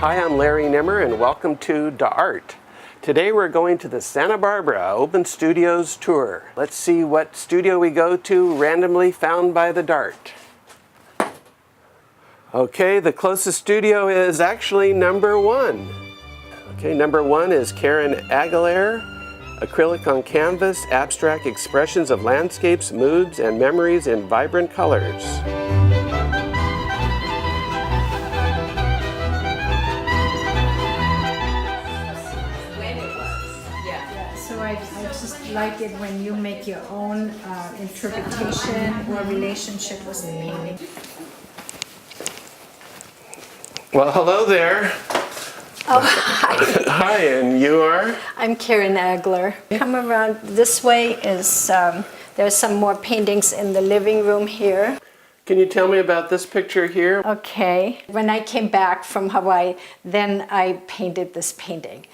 Hi, I'm Larry Nimmer and welcome to Da Art. Today we're going to the Santa Barbara Open Studios tour. Let's see what studio we go to, randomly found by the Dart. Okay, the closest studio is actually number 1. Okay, number 1 is Karen Aguilera, acrylic on canvas, abstract expressions of landscapes, moods, and memories in vibrant colors. I just like it when you make your own interpretation or relationship with the painting. Well, hello there. Oh, hi. Hi, and you are? I'm Karen Agler. Come around this way is, there's some more paintings in the living room here. Can you tell me about this picture here? Okay. When I came back from Hawaii, then I painted this painting.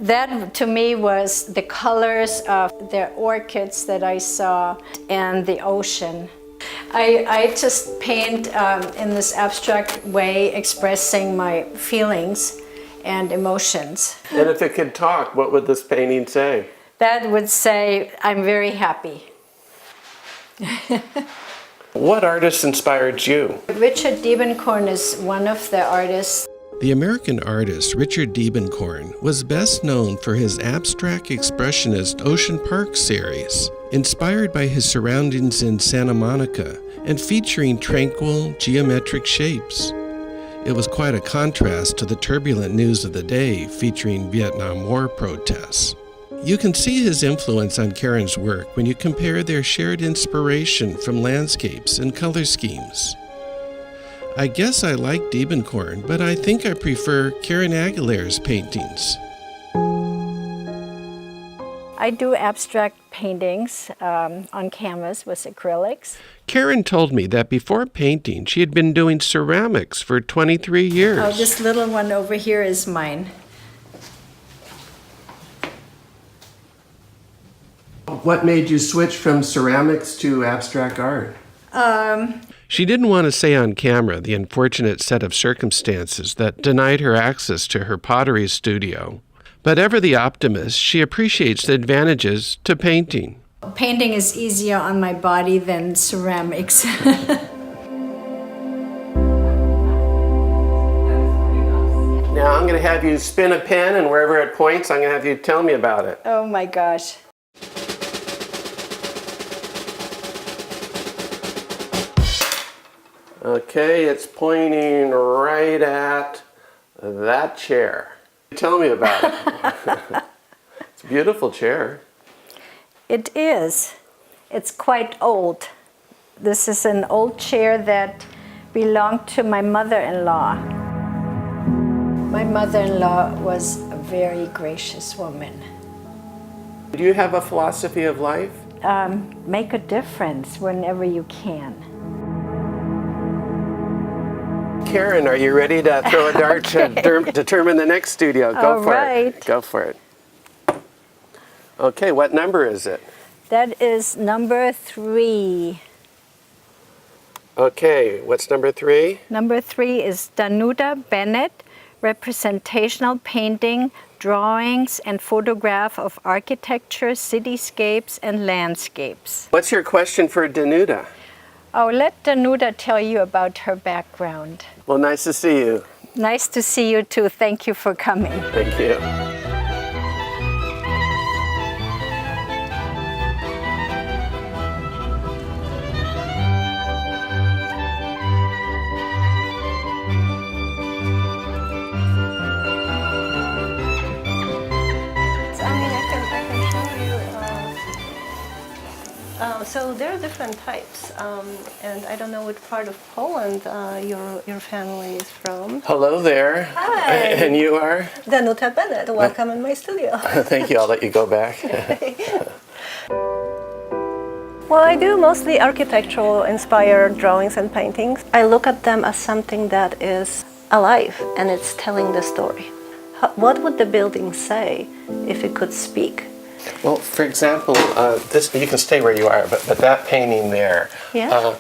That, to me, was the colors of the orchids that I saw and the ocean. I just paint in this abstract way, expressing my feelings and emotions. And if it could talk, what would this painting say? That would say, I'm very happy. What artist inspired you? Richard Diebenkorn is one of the artists. The American artist Richard Diebenkorn was best known for his abstract expressionist Ocean Park series, inspired by his surroundings in Santa Monica and featuring tranquil, geometric shapes. It was quite a contrast to the turbulent news of the day featuring Vietnam War protests. You can see his influence on Karen's work when you compare their shared inspiration from landscapes and color schemes. I guess I like Diebenkorn, but I think I prefer Karen Aguilera's paintings. I do abstract paintings on canvas with acrylics. Karen told me that before painting, she had been doing ceramics for 23 years. Oh, this little one over here is mine. What made you switch from ceramics to abstract art? She didn't want to say on camera the unfortunate set of circumstances that denied her access to her pottery studio. But ever the optimist, she appreciates the advantages to painting. Painting is easier on my body than ceramics. Now I'm going to have you spin a pen, and wherever it points, I'm going to have you tell me about it. Oh my gosh. Okay, it's pointing right at that chair. Tell me about it. It's a beautiful chair. It is. It's quite old. This is an old chair that belonged to my mother-in-law. My mother-in-law was a very gracious woman. Do you have a philosophy of life? Make a difference whenever you can. Karen, are you ready to throw a dart to determine the next studio? Go for it. Go for it. Okay, what number is it? That is number 3. Okay, what's number 3? Number 3 is Danuta Bennett, representational painting, drawings, and photograph of architecture, cityscapes, and landscapes. What's your question for Danuta? Oh, let Danuta tell you about her background. Well, nice to see you. Nice to see you too. Thank you for coming. Thank you. So there are different types, and I don't know what part of Poland your family is from. Hello there. Hi. And you are? Danuta Bennett. Welcome in my studio. Thank you. I'll let you go back. Well, I do mostly architectural inspired drawings and paintings. I look at them as something that is alive and it's telling the story. What would the building say if it could speak? Well, for example, this, you can stay where you are, but that painting there, Yeah.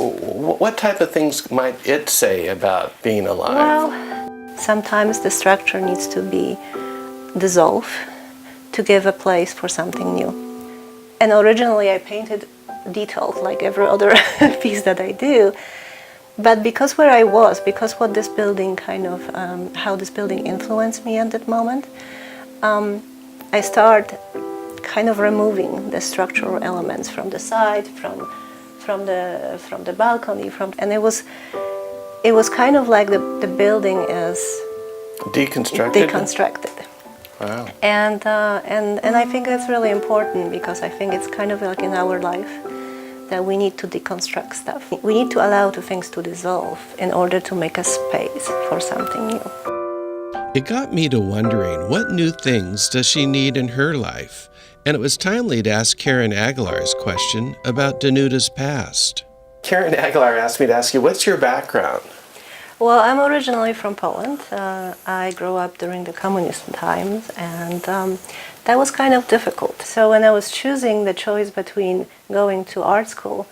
What type of things might it say about being alive? Well, sometimes the structure needs to be dissolved to give a place for something new. And originally I painted detailed like every other piece that I do. But because where I was, because what this building kind of, how this building influenced me at that moment, I started kind of removing the structural elements from the side, from the balcony, and it was kind of like the building is deconstructed. Wow. And I think that's really important because I think it's kind of like in our life that we need to deconstruct stuff. We need to allow the things to dissolve in order to make a space for something new. It got me to wondering, what new things does she need in her life? And it was timely to ask Karen Aguilar's question about Danuda's past. Karen Aguilar asked me to ask you, what's your background? Well, I'm originally from Poland. I grew up during the communist times, and that was kind of difficult. So when I was choosing the choice between going to art school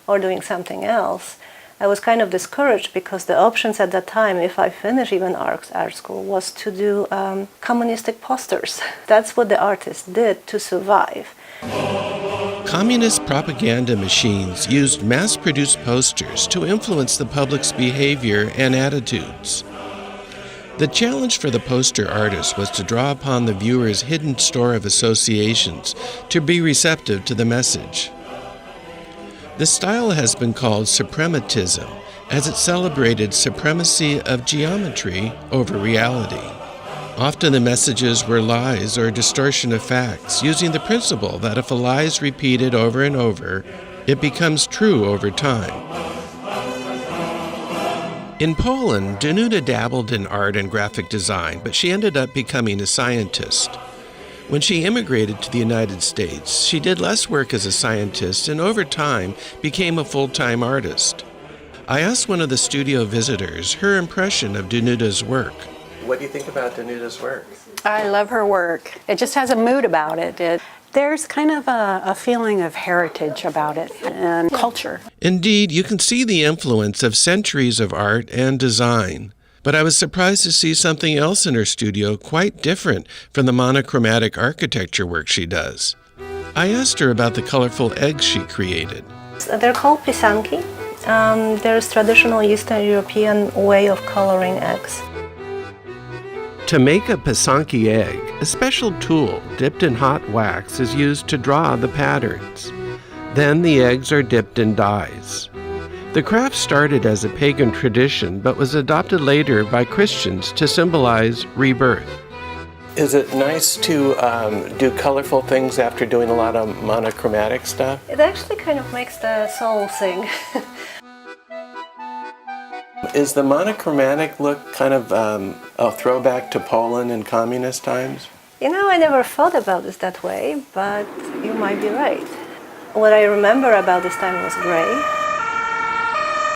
or doing something else, I was kind of discouraged because the options at that time, if I finish even art school, was to do communistic posters. That's what the artists did to survive. Communist propaganda machines used mass-produced posters to influence the public's behavior and attitudes. The challenge for the poster artist was to draw upon the viewer's hidden store of associations to be receptive to the message. The style has been called suprematism, as it celebrated supremacy of geometry over reality. Often the messages were lies or distortion of facts, using the principle that if a lie is repeated over and over, it becomes true over time. In Poland, Danuda dabbled in art and graphic design, but she ended up becoming a scientist. When she immigrated to the United States, she did less work as a scientist and over time became a full-time artist. I asked one of the studio visitors her impression of Danuda's work. What do you think about Danuda's work? I love her work. It just has a mood about it. There's kind of a feeling of heritage about it and culture. Indeed, you can see the influence of centuries of art and design. But I was surprised to see something else in her studio quite different from the monochromatic architecture work she does. I asked her about the colorful eggs she created. They're called pisanki. There's traditional Eastern European way of coloring eggs. To make a pisanki egg, a special tool dipped in hot wax is used to draw the patterns. Then the eggs are dipped in dyes. The craft started as a pagan tradition, but was adopted later by Christians to symbolize rebirth. Is it nice to do colorful things after doing a lot of monochromatic stuff? It actually kind of makes the soul sing. Is the monochromatic look kind of a throwback to Poland in communist times? You know, I never thought about this that way, but you might be right. What I remember about this time was gray.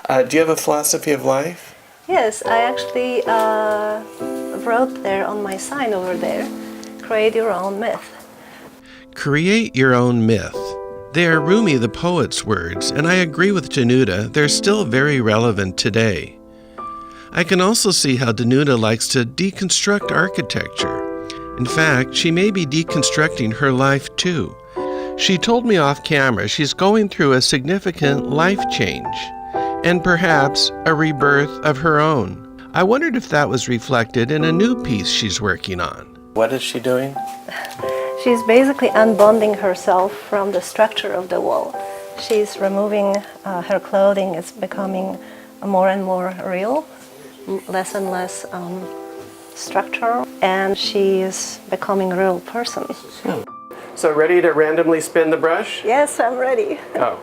Do you have a philosophy of life? Yes, I actually wrote there on my sign over there, create your own myth. Create your own myth. They are Rumi the poet's words, and I agree with Danuda, they're still very relevant today. I can also see how Danuda likes to deconstruct architecture. In fact, she may be deconstructing her life too. She told me off camera she's going through a significant life change, and perhaps a rebirth of her own. I wondered if that was reflected in a new piece she's working on. What is she doing? She's basically unbonding herself from the structure of the wall. She's removing her clothing. It's becoming more and more real, less and less structural, and she is becoming a real person. So ready to randomly spin the brush? Yes, I'm ready. Oh.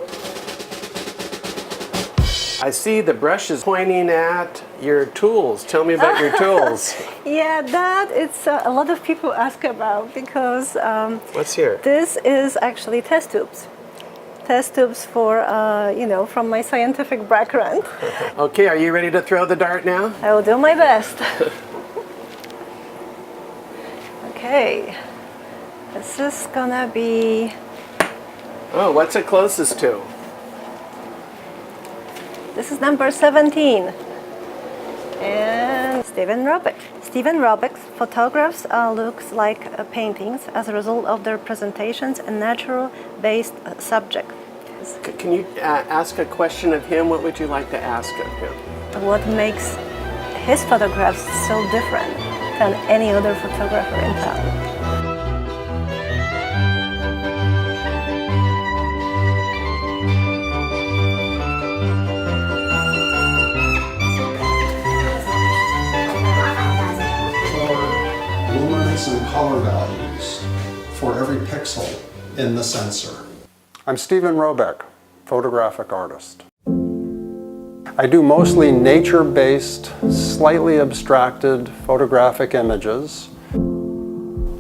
I see the brush is pointing at your tools. Tell me about your tools. Yeah, that it's a lot of people ask about because What's here? this is actually test tubes. Test tubes for, from my scientific background. Okay, are you ready to throw the dart now? I will do my best. Okay, this is gonna be... Oh, what's it closest to? This is number 17. And Stephen Robick. Stephen Robick's photographs looks like paintings as a result of their presentations and natural-based subject. Can you ask a question of him? What would you like to ask of him? What makes his photographs so different than any other photographer in town? Luminance and color values for every pixel in the sensor. I'm Stephen Robick, photographic artist. I do mostly nature-based, slightly abstracted photographic images.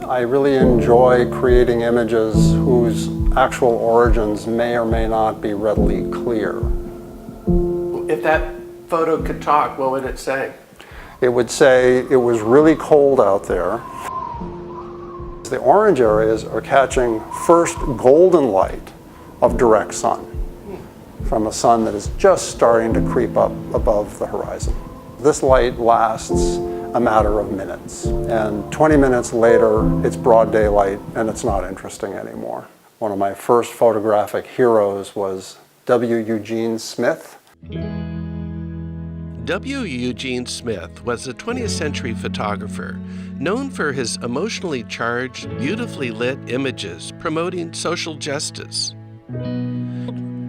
I really enjoy creating images whose actual origins may or may not be readily clear. If that photo could talk, what would it say? It would say it was really cold out there. The orange areas are catching first golden light of direct sun from a sun that is just starting to creep up above the horizon. This light lasts a matter of minutes, and 20 minutes later it's broad daylight and it's not interesting anymore. One of my first photographic heroes was W. Eugene Smith. W. Eugene Smith was a 20th century photographer known for his emotionally charged, beautifully lit images promoting social justice.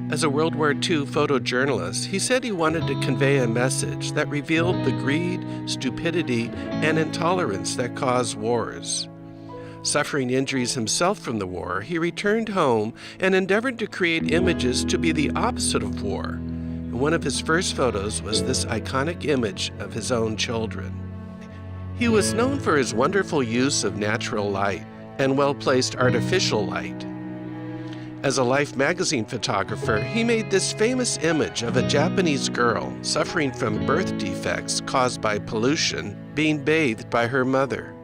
As a World War II photojournalist, he said he wanted to convey a message that revealed the greed, stupidity, and intolerance that cause wars. Suffering injuries himself from the war, he returned home and endeavored to create images to be the opposite of war. One of his first photos was this iconic image of his own children. He was known for his wonderful use of natural light and well-placed artificial light. As a Life magazine photographer, he made this famous image of a Japanese girl suffering from birth defects caused by pollution being bathed by her mother.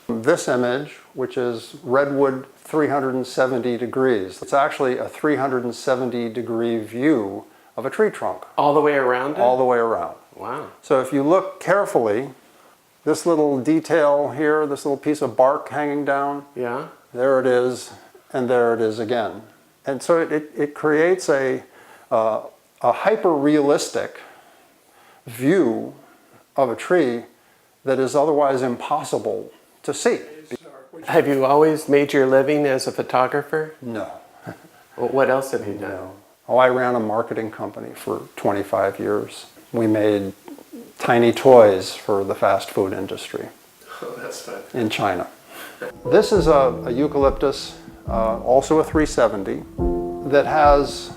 This image, which is redwood 370 degrees. It's actually a 370-degree view of a tree trunk. All the way around it? All the way around. Wow. So if you look carefully, this little detail here, this little piece of bark hanging down, Yeah. there it is, and there it is again. And so it creates a hyper-realistic view of a tree that is otherwise impossible to see. Have you always made your living as a photographer? No. What else have you done? No. Oh, I ran a marketing company for 25 years. We made tiny toys for the fast food industry. Oh, that's fun. In China. This is a eucalyptus, also a 370, that has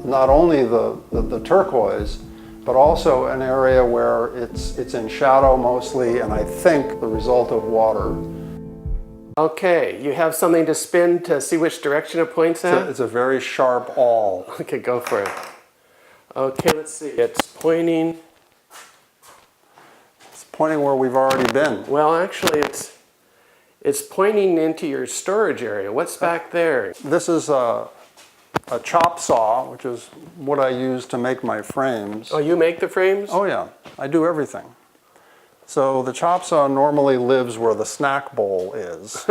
not only the turquoise, but also an area where it's in shadow mostly, and I think the result of water. Okay, you have something to spin to see which direction it points at? It's a very sharp awl. Okay, go for it. Okay, let's see. It's pointing. It's pointing where we've already been. Well, actually, it's pointing into your storage area. What's back there? This is a chop saw, which is what I use to make my frames. Oh, you make the frames? Oh yeah, I do everything. So the chop saw normally lives where the snack bowl is.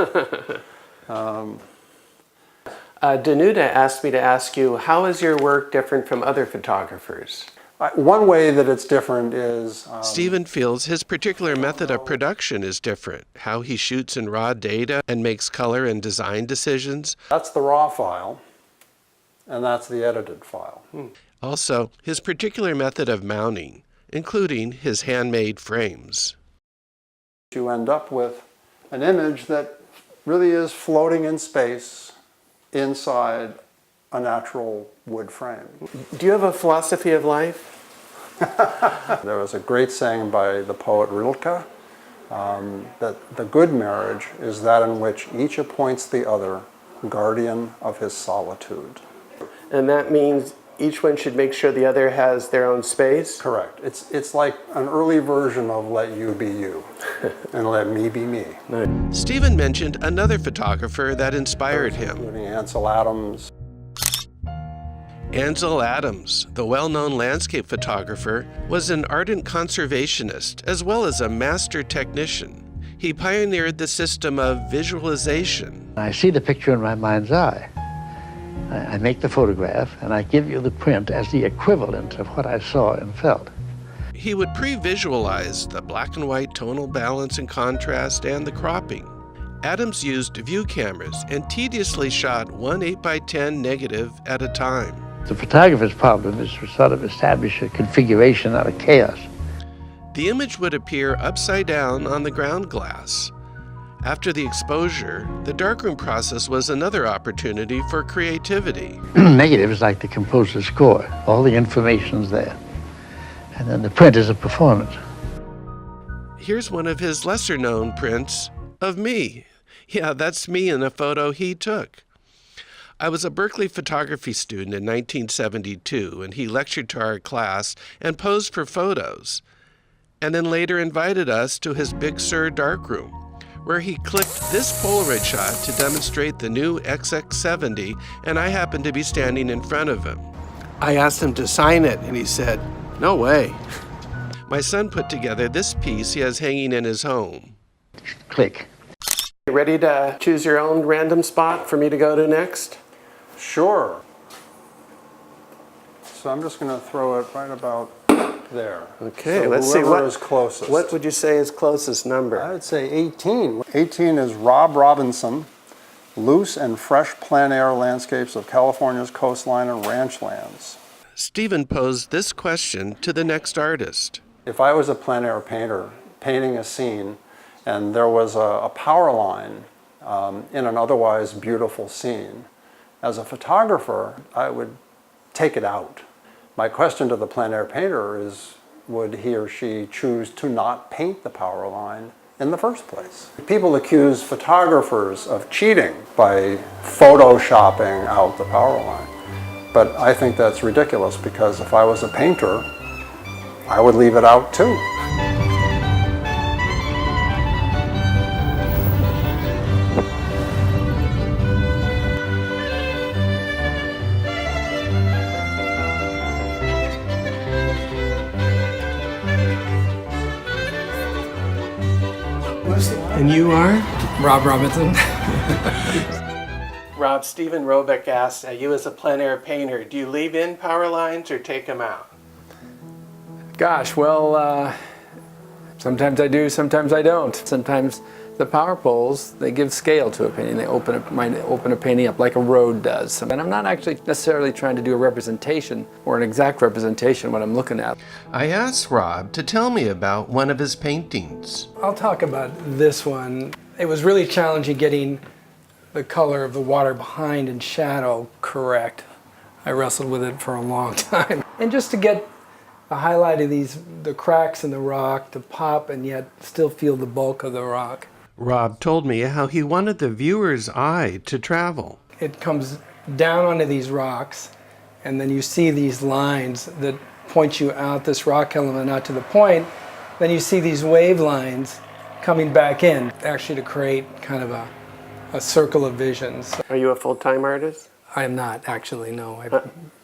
Danuta asked me to ask you, how is your work different from other photographers? One way that it's different is... Stephen feels his particular method of production is different. How he shoots in raw data and makes color and design decisions. That's the raw file, and that's the edited file. Also, his particular method of mounting, including his handmade frames. You end up with an image that really is floating in space inside a natural wood frame. Do you have a philosophy of life? There was a great saying by the poet Rilke that the good marriage is that in which each appoints the other guardian of his solitude. And that means each one should make sure the other has their own space? Correct. It's like an early version of let you be you and let me be me. Stephen mentioned another photographer that inspired him. Including Ansel Adams. Ansel Adams, the well-known landscape photographer, was an ardent conservationist as well as a master technician. He pioneered the system of visualization. I see the picture in my mind's eye. I make the photograph, and I give you the print as the equivalent of what I saw and felt. He would pre-visualize the black and white tonal balance and contrast and the cropping. Adams used view cameras and tediously shot one 8x10 negative at a time. The photographer's problem is to sort of establish a configuration out of chaos. The image would appear upside down on the ground glass. After the exposure, the darkroom process was another opportunity for creativity. Negative is like the composer's score. All the information's there. And then the print is a performance. Here's one of his lesser-known prints of me. Yeah, that's me in a photo he took. I was a Berkeley photography student in 1972, and he lectured to our class and posed for photos, and then later invited us to his Big Sur darkroom, where he clicked this Polaroid shot to demonstrate the new XX70, and I happened to be standing in front of him. I asked him to sign it, and he said, "No way." My son put together this piece he has hanging in his home. Click. You ready to choose your own random spot for me to go to next? Sure. So I'm just going to throw it right about there. Okay, so let's see whoever what is closest. What would you say is closest number? I would say 18. 18 is Rob Robinson, Loose and Fresh Plein Air Landscapes of California's Coastline and Ranch Lands. Stephen posed this question to the next artist. If I was a plein air painter painting a scene and there was a power line in an otherwise beautiful scene, as a photographer, I would take it out. My question to the plein air painter is, would he or she choose to not paint the power line in the first place? People accuse photographers of cheating by photoshopping out the power line. But I think that's ridiculous, because if I was a painter, I would leave it out too. And you are? Rob Robinson. Rob, Stephen Robeck asks, you as a plein air painter, do you leave in power lines or take them out? Gosh, well, sometimes I do, sometimes I don't. Sometimes the power poles, they give scale to a painting. They might open a painting up like a road does. And I'm not actually necessarily trying to do a representation or an exact representation of what I'm looking at. I asked Rob to tell me about one of his paintings. I'll talk about this one. It was really challenging getting the color of the water behind in shadow correct. I wrestled with it for a long time. And just to get the highlight of the cracks in the rock to pop and yet still feel the bulk of the rock. Rob told me how he wanted the viewer's eye to travel. It comes down onto these rocks, and then you see these lines that point you out this rock element out to the point. Then you see these wave lines coming back in, actually to create kind of a circle of visions. Are you a full-time artist? I am not, actually, no.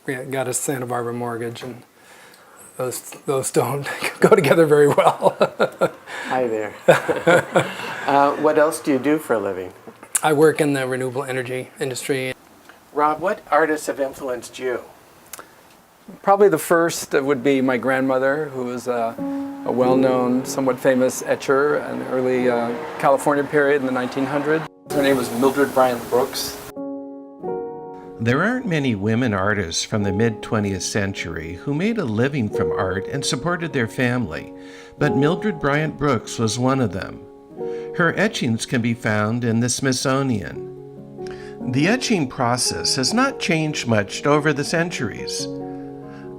I got a Santa Barbara mortgage, and those don't go together very well. Hi there. What else do you do for a living? I work in the renewable energy industry. Rob, what artists have influenced you? Probably the first would be my grandmother, who was a well-known, somewhat famous etcher in the early California period in the 1900s. Her name was Mildred Bryant Brooks. There aren't many women artists from the mid-20th century who made a living from art and supported their family, but Mildred Bryant Brooks was one of them. Her etchings can be found in the Smithsonian. The etching process has not changed much over the centuries.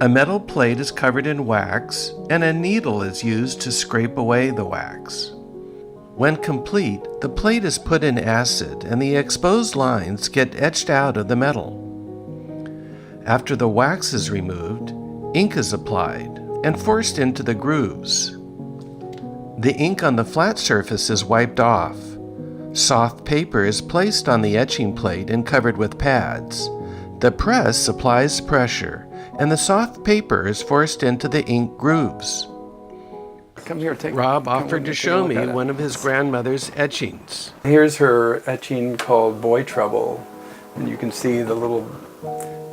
A metal plate is covered in wax, and a needle is used to scrape away the wax. When complete, the plate is put in acid and the exposed lines get etched out of the metal. After the wax is removed, ink is applied and forced into the grooves. The ink on the flat surface is wiped off. Soft paper is placed on the etching plate and covered with pads. The press applies pressure, and the soft paper is forced into the ink grooves. Come here, Rob offered to show me one of his grandmother's etchings. Here's her etching called Boy Trouble. And you can see the little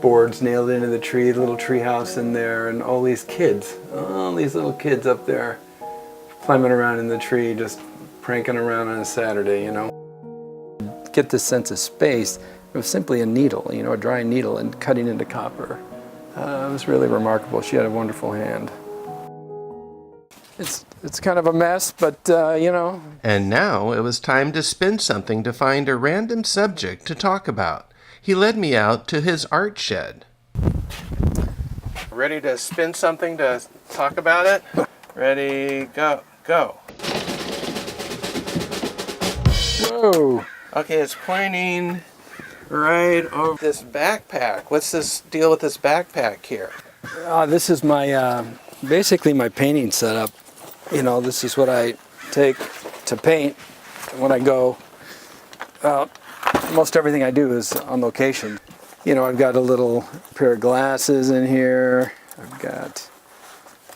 boards nailed into the tree, the little tree house in there, and all these kids, all these little kids up there climbing around in the tree, just pranking around on a Saturday, you know. Get this sense of space. It was simply a needle, you know, a dry needle, and cutting into copper. It was really remarkable. She had a wonderful hand. It's kind of a mess, but, you know. And now it was time to spin something to find a random subject to talk about. He led me out to his art shed. Ready to spin something to talk about it? Ready, go, go. Whoa. Okay, it's pointing right over this backpack. What's this deal with this backpack here? This is my, basically my painting setup. You know, this is what I take to paint when I go out. Most everything I do is on location. You know, I've got a little pair of glasses in here. I've got,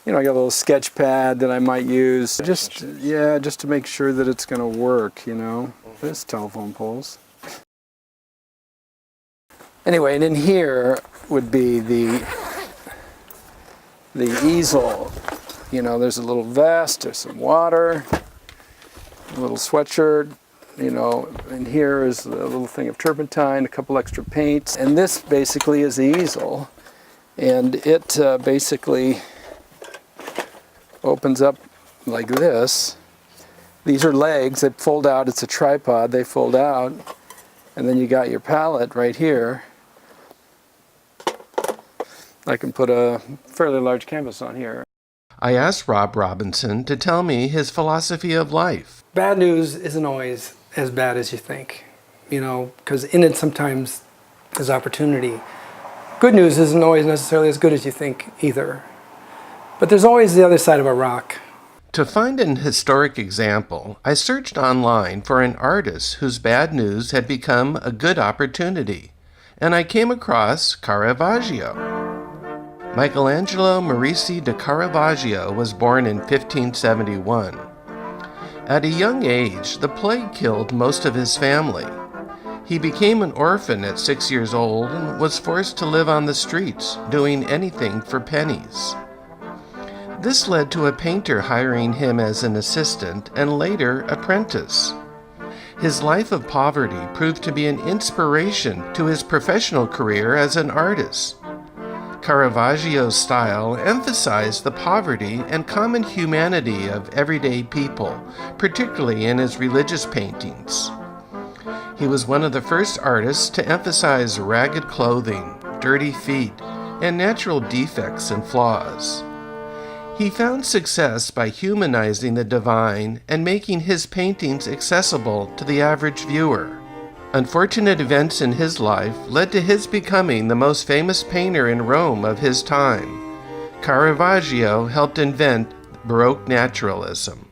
you know, I got a little sketch pad that I might use. Just to make sure that it's going to work, you know. There's telephone poles. Anyway, and in here would be the easel. You know, there's a little vest, there's some water, a little sweatshirt, you know, and here is a little thing of turpentine, a couple extra paints, and this basically is the easel, and it basically opens up like this. These are legs that fold out. It's a tripod, they fold out, and then you got your palette right here. I can put a fairly large canvas on here. I asked Rob Robinson to tell me his philosophy of life. Bad news isn't always as bad as you think, you know, because in it sometimes is opportunity. Good news isn't always necessarily as good as you think either. But there's always the other side of a rock. To find an historic example, I searched online for an artist whose bad news had become a good opportunity, and I came across Caravaggio. Michelangelo Merisi de Caravaggio was born in 1571. At a young age, the plague killed most of his family. He became an orphan at 6 years old and was forced to live on the streets, doing anything for pennies. This led to a painter hiring him as an assistant and later apprentice. His life of poverty proved to be an inspiration to his professional career as an artist. Caravaggio's style emphasized the poverty and common humanity of everyday people, particularly in his religious paintings. He was one of the first artists to emphasize ragged clothing, dirty feet, and natural defects and flaws. He found success by humanizing the divine and making his paintings accessible to the average viewer. Unfortunate events in his life led to his becoming the most famous painter in Rome of his time. Caravaggio helped invent Baroque naturalism.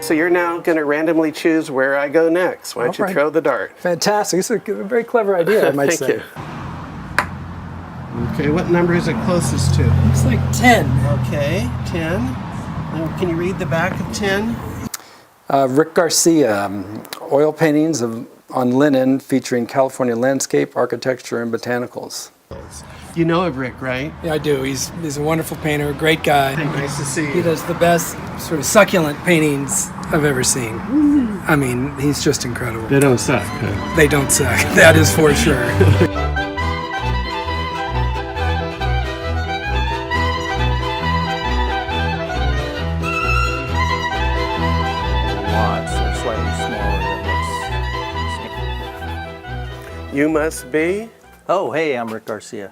So you're now going to randomly choose where I go next. Why don't you throw the dart? Fantastic. It's a very clever idea, I might say. Thank you. Okay, what number is it closest to? It's like 10. Okay, 10. Can you read the back of 10? Rick Garcia, oil paintings on linen featuring California landscape, architecture, and botanicals. You know of Rick, right? Yeah, I do. He's a wonderful painter, a great guy. Nice to see you. He does the best sort of succulent paintings I've ever seen. I mean, he's just incredible. They don't suck, huh? They don't suck. That is for sure. You must be? Oh, hey, I'm Rick Garcia.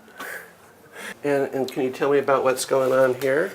And can you tell me about what's going on here?